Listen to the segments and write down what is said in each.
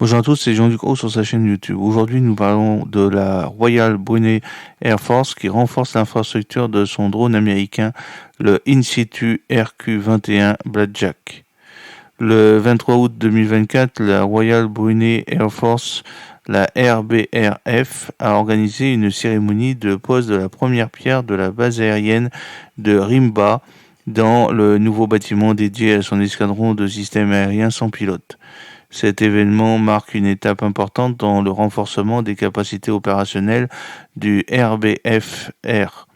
Bonjour à tous, c'est Jean Ducrot sur sa chaîne YouTube. Aujourd'hui, nous parlons de la Royal Brunei Air Force qui renforce l'infrastructure de son drone américain, le In-Situ RQ-21 Blackjack. Le 23 août 2024, la Royal Brunei Air Force, la RBRF, a organisé une cérémonie de pose de la première pierre de la base aérienne de Rimba dans le nouveau bâtiment dédié à son escadron de systèmes aériens sans pilote. Cet événement marque une étape importante dans le renforcement des capacités opérationnelles du RBFR.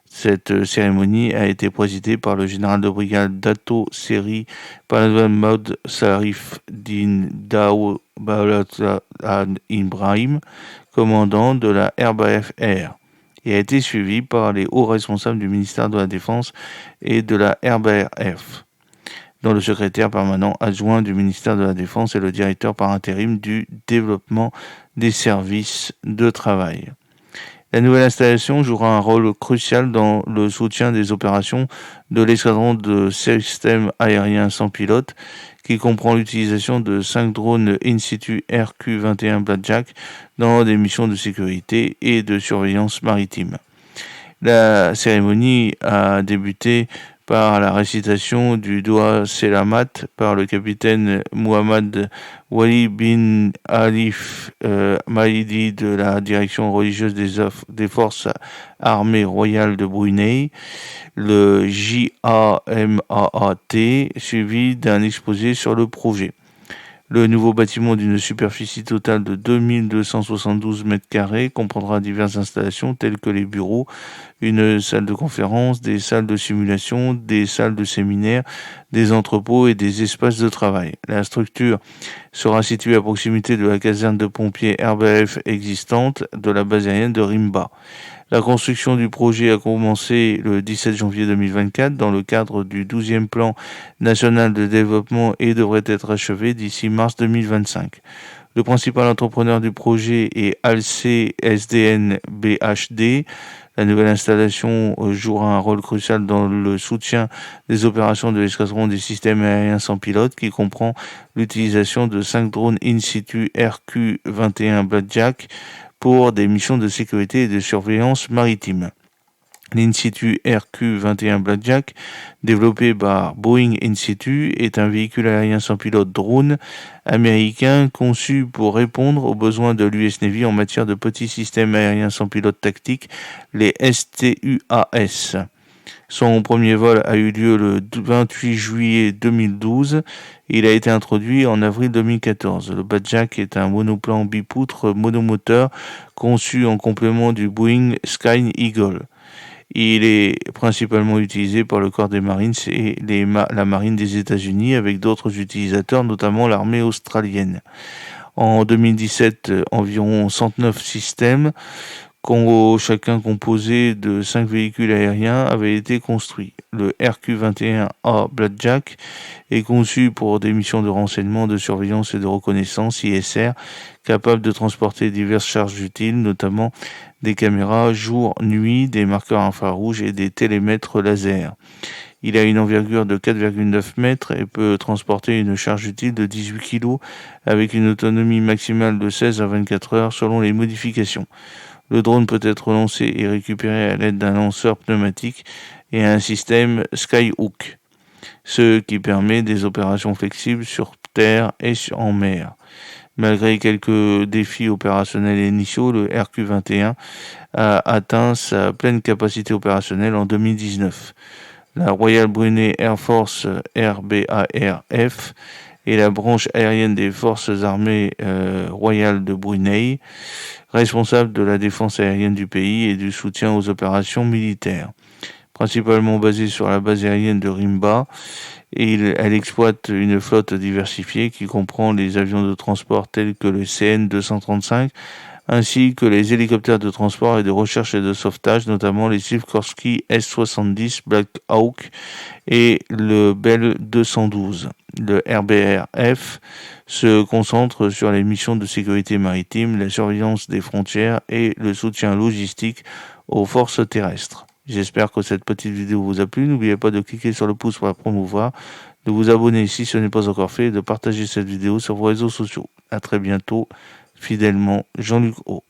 Cette cérémonie a été présidée par le général de brigade Dato Seri Pahlawan Maud Sarif Din Dao Balata Ibrahim, commandant de la RBFR, et a été suivie par les hauts responsables du ministère de la Défense et de la RBRF, dont le secrétaire permanent adjoint du ministère de la Défense et le directeur par intérim du développement des services de travail. La nouvelle installation jouera un rôle crucial dans le soutien des opérations de l'escadron de systèmes aériens sans pilote, qui comprend l'utilisation de 5 drones In-Situ RQ-21 Blackjack dans des missions de sécurité et de surveillance maritime. La cérémonie a débuté par la récitation du Doa Selamat par le capitaine Muhammad Wali bin Alif Mahidi de la direction religieuse des forces armées royales de Brunei, le JAMAAT, suivi d'un exposé sur le projet. Le nouveau bâtiment d'une superficie totale de 2272 m² comprendra diverses installations telles que les bureaux, une salle de conférence, des salles de simulation, des salles de séminaire, des entrepôts et des espaces de travail. La structure sera située à proximité de la caserne de pompiers RBF existante de la base aérienne de Rimba. La construction du projet a commencé le 17 janvier 2024 dans le cadre du 12e plan national de développement et devrait être achevé d'ici mars 2025. Le principal entrepreneur du projet est Alce SDN BHD. La nouvelle installation jouera un rôle crucial dans le soutien des opérations de l'escadron des systèmes aériens sans pilote, qui comprend l'utilisation de 5 drones In-Situ RQ-21 Blackjack pour des missions de sécurité et de surveillance maritime. L'In-Situ RQ-21 Blackjack, développé par Boeing In-Situ, est un véhicule aérien sans pilote drone américain conçu pour répondre aux besoins de l'US Navy en matière de petits systèmes aériens sans pilote tactiques, les STUAS. Son premier vol a eu lieu le 28 juillet 2012 et il a été introduit en avril 2014. Le Blackjack est un monoplan bipoutre monomoteur conçu en complément du Boeing Sky Eagle. Il est principalement utilisé par le corps des Marines et la Marine des États-Unis, avec d'autres utilisateurs, notamment l'armée australienne. En 2017, environ 109 systèmes, chacun composé de 5 véhicules aériens, avaient été construits. Le RQ-21A Blackjack est conçu pour des missions de renseignement, de surveillance et de reconnaissance ISR, capable de transporter diverses charges utiles, notamment des caméras jour-nuit, des marqueurs infrarouges et des télémètres laser. Il a une envergure de 4,9 mètres et peut transporter une charge utile de 18 kg avec une autonomie maximale de 16 à 24 heures selon les modifications. Le drone peut être lancé et récupéré à l'aide d'un lanceur pneumatique et un système Skyhook, ce qui permet des opérations flexibles sur terre et en mer. Malgré quelques défis opérationnels initiaux, le RQ-21 a atteint sa pleine capacité opérationnelle en 2019. La Royal Brunei Air Force RBARF et la branche aérienne des forces armées royales de Brunei, responsable de la défense aérienne du pays et du soutien aux opérations militaires. Principalement basée sur la base aérienne de Rimba, elle exploite une flotte diversifiée qui comprend les avions de transport tels que le CN-235, ainsi que les hélicoptères de transport et de recherche et de sauvetage, notamment les Sikorsky S-70 Black Hawk et le Bell 212. Le RBRF se concentre sur les missions de sécurité maritime, la surveillance des frontières et le soutien logistique aux forces terrestres. J'espère que cette petite vidéo vous a plu. N'oubliez pas de cliquer sur le pouce pour la promouvoir, de vous abonner si ce n'est pas encore fait et de partager cette vidéo sur vos réseaux sociaux. À très bientôt, fidèlement, Jean-Luc O.